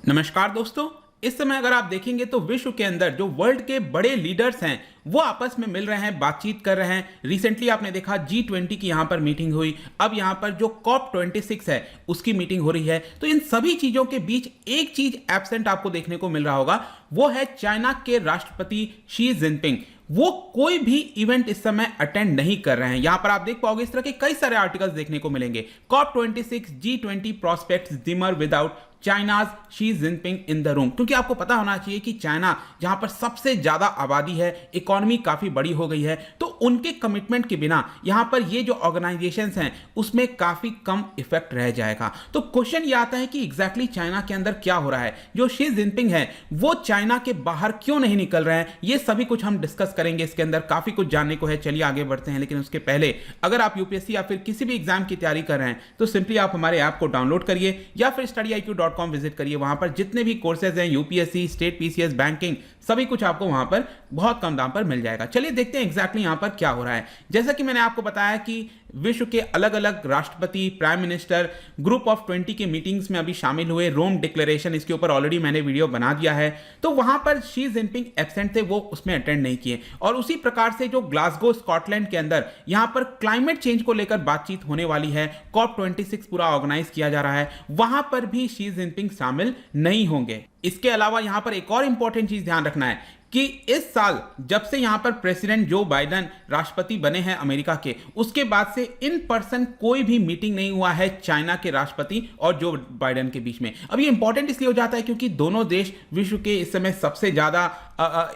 नमस्कार दोस्तों। इस समय अगर आप देखेंगे तो विश्व के अंदर जो वर्ल्ड के बड़े लीडर्स हैं वो आपस में मिल रहे हैं, बातचीत कर रहे हैं। रिसेंटली आपने देखा G20 की यहाँ पर मीटिंग हुई, अब यहाँ पर जो COP26 है उसकी मीटिंग हो रही है। तो इन सभी चीजों के बीच एक चीज एब्सेंट आपको देखने को मिल रहा होगा, वो है चाइना के राष्ट्रपति शी जिनपिंग। वो कोई भी इवेंट इस समय अटेंड नहीं कर रहे हैं। यहां पर आप देख पाओगे इस तरह के कई सारे आर्टिकल्स देखने को मिलेंगे। COP26 G20 prospects dimmer without China's Xi Jinping in the room. क्योंकि आपको पता होना चाहिए कि चाइना जहां पर सबसे ज्यादा आबादी है, इकोनॉमी काफी बड़ी हो गई है, तो उनके कमिटमेंट के बिना यहां पर ये जो ऑर्गेनाइजेशंस हैं उसमें काफी कम इफेक्ट रह जाएगा। तो क्वेश्चन ये आता है कि एग्जैक्टली चाइना के अंदर क्या हो रहा है। जो शी जिनपिंग है वो चाइना के बाहर क्यों नहीं निकल रहे हैं, ये सभी कुछ हम डिस्कस करेंगे। इसके अंदर काफी कुछ जानने को है, चलिए आगे बढ़ते हैं। लेकिन उसके पहले अगर आप यूपीएससी या फिर किसी भी एग्जाम की तैयारी कर रहे हैं तो सिंपली आप हमारे ऐप को डाउनलोड करिए या फिर studyIQ.com विजिट करिए। वहां पर जितने भी कोर्सेज हैं यूपीएससी, स्टेट पीसीएस, बैंकिंग, सभी कुछ आपको वहां पर बहुत कम दाम पर मिल जाएगा। चलिए देखते हैं एग्जैक्टली यहां पर क्या हो रहा है। जैसा कि मैंने आपको बताया कि विश्व के अलग अलग राष्ट्रपति, प्राइम मिनिस्टर ग्रुप ऑफ 20 के मीटिंग्स में अभी शामिल हुए। रोम डिक्लेरेशन, इसके ऊपर ऑलरेडी मैंने वीडियो बना दिया है। तो वहां पर शी जिनपिंग एब्सेंट थे, वो उसमें अटेंड नहीं किए। और उसी प्रकार से जो ग्लासगो स्कॉटलैंड के अंदर यहां पर क्लाइमेट चेंज को लेकर बातचीत होने वाली है, COP26 पूरा ऑर्गेनाइज किया जा रहा है, वहां पर भी शी जिनपिंग शामिल नहीं होंगे। इसके अलावा यहां पर एक और इंपॉर्टेंट चीज ध्यान रखना है कि इस साल जब से यहां पर प्रेसिडेंट जो बाइडेन राष्ट्रपति बने हैं अमेरिका के, उसके बाद से इन पर्सन कोई भी मीटिंग नहीं हुआ है चाइना के राष्ट्रपति और जो बाइडेन के बीच में। अब ये इंपॉर्टेंट इसलिए हो जाता है क्योंकि दोनों देश विश्व के इस समय सबसे ज्यादा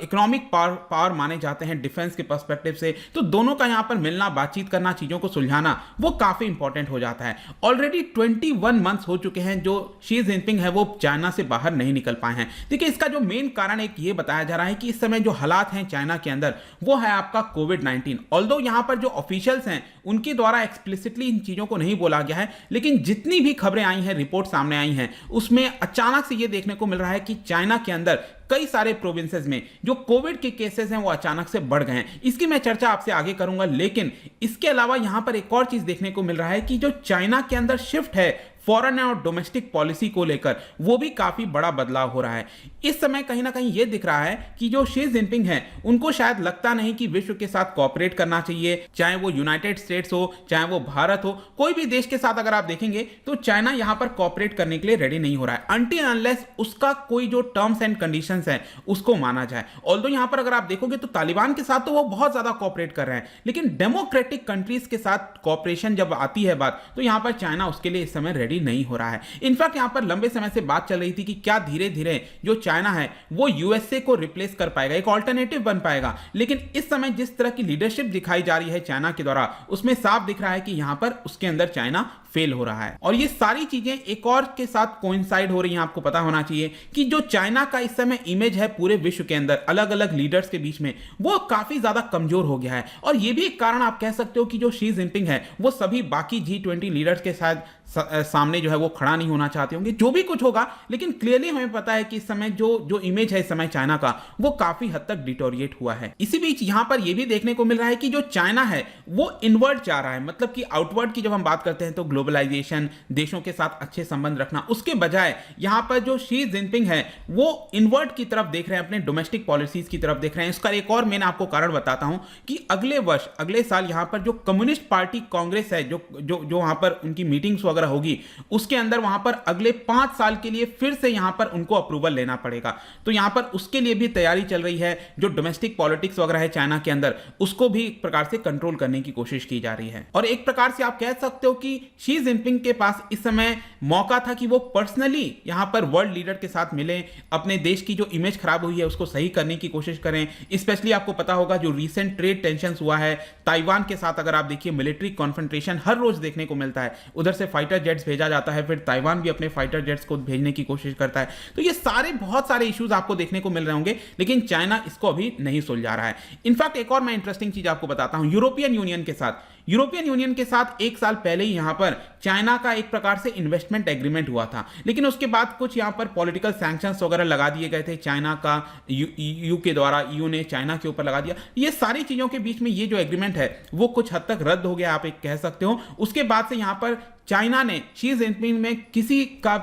इकोनॉमिक पावर माने जाते हैं डिफेंस के पर्सपेक्टिव से। तो दोनों का यहां पर मिलना, बातचीत करना, चीजों को सुलझाना वो काफी इंपॉर्टेंट हो जाता है। ऑलरेडी 21 मंथ्स हो चुके हैं जो शी जिनपिंग है वो चाइना से बाहर नहीं निकल पाए हैं। देखिए इसका जो मेन कारण एक ये बताया जा रहा है कि इस समय जो हालात हैं चाइना के अंदर वो है आपका कोविड-19। ऑल्दो यहां पर जो ऑफिशियल्स हैं उनके द्वारा एक्सप्लिसिटली इन चीजों को नहीं बोला गया है, लेकिन जितनी भी खबरें आई हैं, रिपोर्ट सामने आई हैं, उसमें अचानक से ये देखने को मिल रहा है कि चाइना के अंदर कई सारे प्रोविंसेस में जो कोविड के केसेस हैं वो अचानक से बढ़ गए हैं। इसकी मैं चर्चा आपसे आगे करूंगा। लेकिन इसके अलावा यहां पर एक और चीज देखने को मिल रहा है कि जो चाइना के अंदर शिफ्ट है फॉरेन और डोमेस्टिक पॉलिसी को लेकर, वो भी काफी बड़ा बदलाव हो रहा है। इस समय कहीं ना कहीं यह दिख रहा है कि जो शी जिनपिंग है उनको शायद लगता नहीं कि विश्व के साथ कोऑपरेट करना चाहिए, चाहे वो यूनाइटेड स्टेट्स हो, चाहे वो भारत हो, कोई भी देश के साथ अगर आप देखेंगे तो चाइना यहां पर कोऑपरेट करने के लिए रेडी नहीं हो रहा है अनटिल अनलेस उसका कोई जो टर्म्स एंड कंडीशंस है उसको माना जाए। ऑल्दो यहां पर अगर आप देखोगे तो तालिबान के साथ तो वो बहुत ज्यादा कोऑपरेट कर रहे हैं, लेकिन डेमोक्रेटिक कंट्रीज के साथ कोऑपरेशन जब आती है बात, तो यहां पर चाइना उसके लिए इस समय रेडी नहीं हो रहा है। इनफैक्ट यहां पर लंबे समय से बात चल रही थी कि क्या धीरे धीरे जो चाइना है वो यूएसए को रिप्लेस कर पाएगा, एक ऑल्टरनेटिव बन पाएगा। लेकिन इस समय जिस तरह की लीडरशिप दिखाई जा रही है चाइना के द्वारा, उसमें साफ दिख रहा है कि यहां पर उसके अंदर चाइना फेल हो रहा है। और ये सारी चीजें एक और के साथ कोइंसाइड हो रही हैं। आपको पता होना चाहिए कि जो चाइना का इस समय इमेज है पूरे विश्व के अंदर अलग अलग लीडर्स के बीच में, वो काफी ज्यादा कमजोर हो गया है। और ये भी एक कारण आप कह सकते हो कि जो शी जिनपिंग है वो सभी बाकी G20 लीडर्स के साथ सामने जो है वो खड़ा नहीं होना चाहते होंगे। जो भी कुछ होगा, लेकिन क्लियरली हमें पता है कि इस समय जो इमेज है इस समय चाइना का वो काफी हद तक डिटोरिएट हुआ है। इसी बीच यहां पर यह भी देखने को मिल रहा है कि जो चाइना है वो इनवर्ड जा रहा है, मतलब कि आउटवर्ड की जब हम बात करते हैं तो ग्लोबलाइजेशन, देशों के साथ अच्छे संबंध रखना, उसके बजाय यहां पर जो शी जिनपिंग है वो इनवर्ड की तरफ देख रहे हैं, अपने डोमेस्टिक पॉलिसीज की तरफ देख रहे हैं। इसका एक और मैं आपको कारण बताता हूं कि अगले वर्ष, अगले साल यहां पर जो कम्युनिस्ट पार्टी कांग्रेस है, जो वहां पर उनकी मीटिंग्स वगैरह होगी, उसके अंदर वहां पर अगले 5 साल के लिए फिर से यहां पर उनको अप्रूवल लेना पड़ेगा। तो यहां पर उसके लिए भी तैयारी चल रही है। जो डोमेस्टिक पॉलिटिक्स वगैरह है चाइना के अंदर, उसको भी एक प्रकार से कंट्रोल करने की कोशिश की जा रही है। और एक प्रकार से आप कह सकते हो कि शी जिनपिंग के पास इस समय मौका था कि वो पर्सनली यहां पर वर्ल्ड लीडर के साथ मिले, अपने देश की जो इमेज खराब हुई है उसको सही करने की कोशिश करें। स्पेशली आपको पता होगा जो रीसेंट ट्रेड टेंशन हुआ है ताइवान के साथ, अगर आप देखिए मिलिट्री कॉन्फ्रंटेशन हर रोज देखने को मिलता है, उधर से फाइटर जेट्स भेजा जाता है, फिर ताइवान भी अपने फाइटर जेट्स को भेजने की कोशिश करता है। तो ये सारे बहुत सारे इश्यूज आपको देखने को मिल रहे होंगे, लेकिन चाइना इसको अभी नहीं सुलझा रहा है। इनफैक्ट एक और मैं इंटरेस्टिंग चीज आपको बताता हूं, यूरोपियन यूनियन के साथ 1 साल पहले ही यहां पर चाइना का एक प्रकार से इन्वेस्टमेंट एग्रीमेंट हुआ था, लेकिन उसके बाद कुछ यहां पर पॉलिटिकल सैंक्शंस वगैरह लगा दिए गए थे चाइना का, यू के द्वारा, यू ने चाइना के ऊपर लगा दिया। ये सारी चीजों के बीच में ये जो एग्रीमेंट है वो कुछ हद तक रद्द हो गया, आप एक कह सकते हो। उसके बाद से यहां पर चाइना ने शी जिनपिंग में किसी का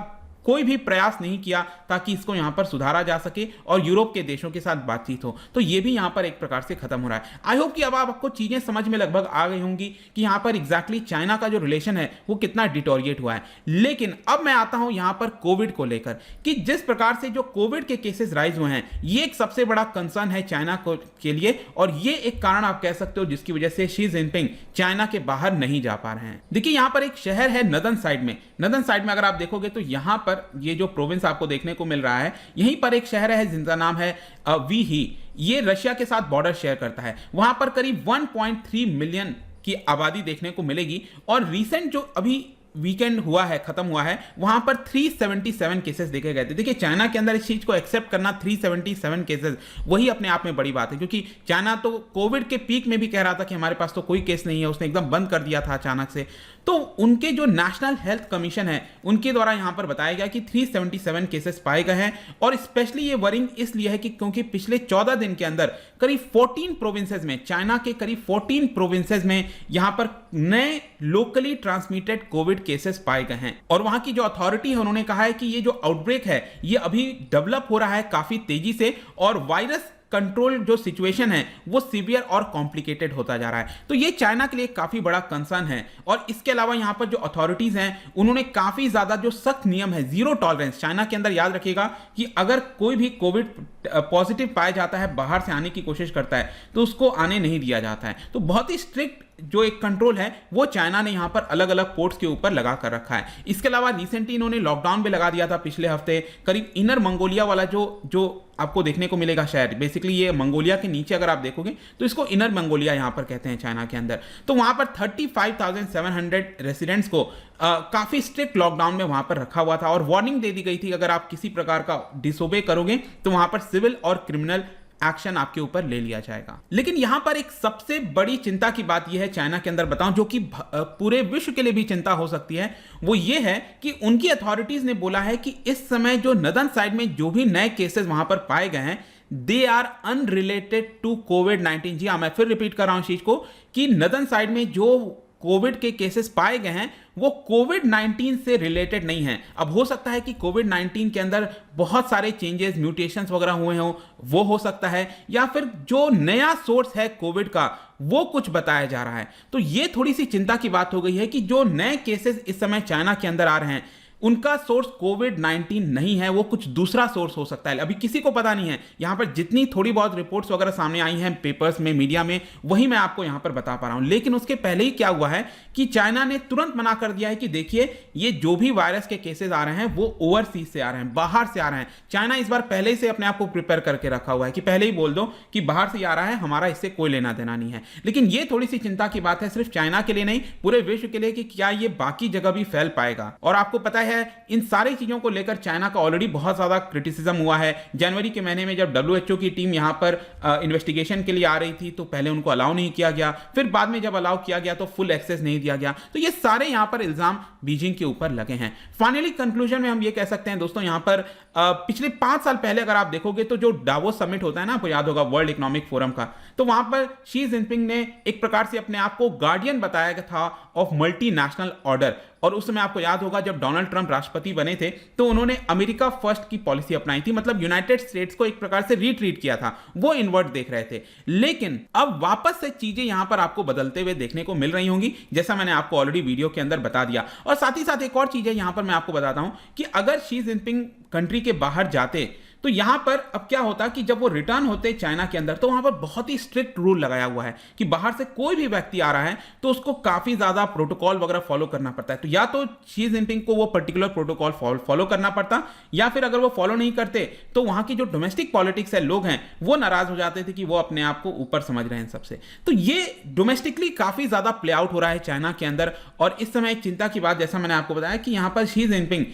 कोई भी प्रयास नहीं किया ताकि इसको यहां पर सुधारा जा सके और यूरोप के देशों के साथ बातचीत हो। तो यह भी यहां पर एक प्रकार से खत्म हो रहा है। आई होप कि अब आपको चीजें समझ में लगभग आ गई होंगी कि यहां पर एग्जैक्टली चाइना का जो रिलेशन है वो कितना डिटोरिएट हुआ है। लेकिन अब मैं आता हूं यहां पर कोविड को लेकर कि जिस प्रकार से जो कोविड के केसेस राइज हुए हैं, ये एक सबसे बड़ा कंसर्न है चाइना के लिए, और ये एक कारण आप कह सकते हो जिसकी वजह से शी जिनपिंग चाइना के बाहर नहीं जा पा रहे हैं। देखिए यहां पर एक शहर है नदन साइड में। नदन साइड में अगर आप देखोगे तो यहां पर ये जो प्रोविंस आपको देखने को मिल रहा है, यहीं पर एक शहर है जिनका नाम है वीही। ये रशिया के साथ बॉर्डर शेयर करता है। वहां पर करीब 1.3 मिलियन की आबादी देखने को मिलेगी, और रिसेंट जो अभी वीकेंड हुआ है, खत्म हुआ है, वहां पर 377 केसेस देखे गए थे। देखिए चाइना के अंदर इस चीज को एक्सेप्ट करना 377 केसेस, वही अपने आप में बड़ी बात है, क्योंकि चाइना तो कोविड के पीक में भी कह रहा था कि हमारे पास तो कोई केस नहीं है, उसने एकदम बंद कर दिया था अचानक से। तो उनके जो नेशनल हेल्थ कमीशन है उनके द्वारा यहां पर बताया गया कि 377 केसेस पाए गए हैं, और स्पेशली ये वरिंग इसलिए है कि क्योंकि पिछले 14 दिन के अंदर करीब 14 प्रोविंसेस में, चाइना के करीब 14 प्रोविंसेस में यहां पर नए लोकली ट्रांसमिटेड कोविड केसेस पाए गए हैं। और वहां की जो अथॉरिटी है उन्होंने कहा है कि ये जो आउटब्रेक है ये अभी डेवलप हो रहा है काफी तेजी से, और वायरस कंट्रोल जो सिचुएशन है वो सीवियर और कॉम्प्लिकेटेड होता जा रहा है। तो ये चाइना के लिए काफी बड़ा कंसर्न है। और इसके अलावा यहां पर जो अथॉरिटीज हैं उन्होंने काफी ज्यादा जो सख्त नियम है, जीरो टॉलरेंस चाइना के अंदर, याद रखिएगा कि अगर कोई भी कोविड पॉजिटिव पाया जाता है, बाहर से आने की कोशिश करता है, तो उसको आने नहीं दिया जाता है। तो बहुत ही स्ट्रिक्ट जो एक कंट्रोल है वो चाइना ने यहां पर अलग अलग पोर्ट्स के ऊपर लगा कर रखा है। इसके अलावा रिसेंटली इन्होंने लॉकडाउन भी लगा दिया था पिछले हफ्ते। करीब इनर मंगोलिया वाला जो आपको देखने को मिलेगा शहर, बेसिकली ये मंगोलिया के नीचे अगर आप देखोगे तो इसको इनर मंगोलिया यहां पर कहते हैं चाइना के अंदर। तो वहां पर 35,700 रेसिडेंट्स को काफी स्ट्रिक्ट लॉकडाउन में वहां पर रखा हुआ था, और वार्निंग दे दी गई थी अगर आप किसी प्रकार का डिसोबे करोगे तो वहां पर सिविल और क्रिमिनल एक्शन आपके ऊपर ले लिया जाएगा। लेकिन यहां पर एक सबसे बड़ी चिंता की बात यह है चाइना के अंदर बताऊं, जो कि पूरे विश्व के लिए भी चिंता हो सकती है, वो ये है कि उनकी अथॉरिटीज ने बोला है कि इस समय जो नदन साइड में जो भी नए केसेस वहां पर पाए गए हैं, दे आर अनरिलेटेड टू कोविड-19। जी हां, मैं फिर रिपीट कर रहा हूं इस चीज को कि नदन साइड में जो कोविड के केसेस पाए गए हैं वो कोविड-19 से रिलेटेड नहीं है। अब हो सकता है कि कोविड-19 के अंदर बहुत सारे चेंजेस, म्यूटेशंस वगैरह हुए हों, वो हो सकता है, या फिर जो नया सोर्स है कोविड का वो कुछ बताया जा रहा है। तो ये थोड़ी सी चिंता की बात हो गई है कि जो नए केसेस इस समय चाइना के अंदर आ रहे हैं उनका सोर्स कोविड-19 नहीं है, वो कुछ दूसरा सोर्स हो सकता है। अभी किसी को पता नहीं है। यहां पर जितनी थोड़ी बहुत रिपोर्ट्स वगैरह सामने आई हैं पेपर्स में, मीडिया में, वही मैं आपको यहां पर बता पा रहा हूं। लेकिन उसके पहले ही क्या हुआ है कि चाइना ने तुरंत मना कर दिया है कि देखिए ये जो भी वायरस के केसेस आ रहे हैं वो ओवरसीज से आ रहे हैं, बाहर से आ रहे हैं। चाइना इस बार पहले से अपने आप को प्रिपेयर करके रखा हुआ है कि पहले ही बोल दो कि बाहर से आ रहा है, हमारा इससे कोई लेना देना नहीं है। लेकिन ये थोड़ी सी चिंता की बात है, सिर्फ चाइना के लिए नहीं, पूरे विश्व के लिए, कि क्या ये बाकी जगह भी फैल पाएगा। और आपको पता है इन सारे चीजों को लेकर चाइना का ऑलरेडी बहुत ज्यादा क्रिटिसिज्म हुआ है। जनवरी के महीने में जब WHO की टीम यहां पर इन्वेस्टिगेशन के लिए आ रही थी तो पहले उनको अलाउ नहीं किया गया, फिर बाद में जब अलाउ किया गया तो फुल एक्सेस नहीं दिया गया। तो ये सारे यहां पर इल्जाम बीजिंग के ऊपर लगे हैं। फाइनली कंक्लूजन में हम ये कह सकते हैं दोस्तों, यहां पर पिछले 5 साल पहले अगर आप देखोगे तो जो डावोस समिट होता है ना, आपको याद होगा, वर्ल्ड इकोनॉमिक फोरम का, तो वहां पर शी जिनपिंग ने एक प्रकार से अपने आप को गार्डियन बताया गया था ऑफ मल्टीनेशनल ऑर्डर। और उस समय आपको याद होगा जब डोनाल्ड ट्रंप राष्ट्रपति बने थे तो उन्होंने अमेरिका फर्स्ट की पॉलिसी अपनाई थी, मतलब यूनाइटेड स्टेट्स को एक प्रकार से रीट्रीट किया था, वो इन्वर्ट देख रहे थे। लेकिन अब वापस से चीजें यहां पर आपको बदलते हुए देखने को मिल रही होंगी, जैसा मैंने आपको ऑलरेडी वीडियो के अंदर बता दिया। और साथ ही साथ एक और चीज है यहां पर मैं आपको बताता हूं कि अगर शी जिनपिंग कंट्री के बाहर जाते तो यहां पर अब क्या होता कि जब वो रिटर्न होते चाइना के अंदर तो वहां पर बहुत ही स्ट्रिक्ट रूल लगाया हुआ है कि बाहर से कोई भी व्यक्ति आ रहा है तो उसको काफी ज्यादा प्रोटोकॉल वगैरह फॉलो करना पड़ता है। तो या तो शी जिनपिंग को वो पर्टिकुलर प्रोटोकॉल फॉलो करना पड़ता, या फिर अगर वो फॉलो नहीं करते तो वहां की जो डोमेस्टिक पॉलिटिक्स है, लोग हैं, वो नाराज हो जाते थे कि वो अपने आप को ऊपर समझ रहे हैं सबसे। तो ये डोमेस्टिकली काफी ज्यादा प्ले आउट हो रहा है चाइना के अंदर। और इस समय एक चिंता की बात, जैसा मैंने आपको बताया कि यहां पर शी जिनपिंग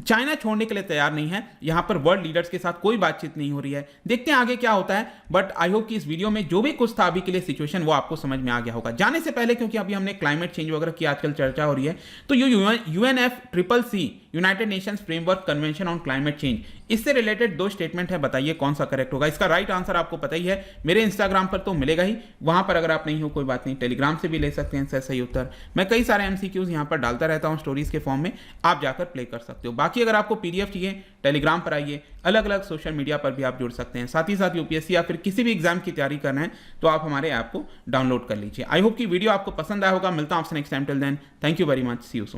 चाइना छोड़ने के लिए तैयार नहीं है, यहां पर वर्ल्ड लीडर्स के साथ कोई बातचीत नहीं हो रही है। देखते हैं आगे क्या होता है, बट आई होप कि इस वीडियो में जो भी कुछ था अभी के लिए सिचुएशन वो आपको समझ में आ गया होगा। जाने से पहले, क्योंकि अभी हमने क्लाइमेट चेंज वगैरह की आजकल चर्चा हो रही है, तो UNFCCC United Nations framework convention on climate change, इससे रिलेटेड दो स्टेटमेंट है, बताइए कौन सा करेक्ट होगा। इसका राइट आंसर आपको पता ही है, मेरे इंस्टाग्राम पर तो मिलेगा ही, वहां पर अगर आप नहीं हो कोई बात नहीं, टेलीग्राम से भी ले सकते हैं इसका सही उत्तर। मैं कई सारे एमसीक्यूज यहां पर डालता रहता हूं स्टोरीज के फॉर्म में, आप जाकर प्ले कर सकते हो। बाकी अगर आपको पीडीएफ चाहिए, टेलीग्राम पर आइए, अलग अलग सोशल मीडिया पर भी आप जुड़ सकते हैं। साथ ही साथ यूपीएससी या फिर किसी भी एग्जाम की तैयारी करना है तो आप हमारे ऐप को डाउनलोड कर लीजिए। आई होप कि वीडियो आपको पसंद आया होगा। मिलता हूं आपसे next time, till then thank you very much, see you soon.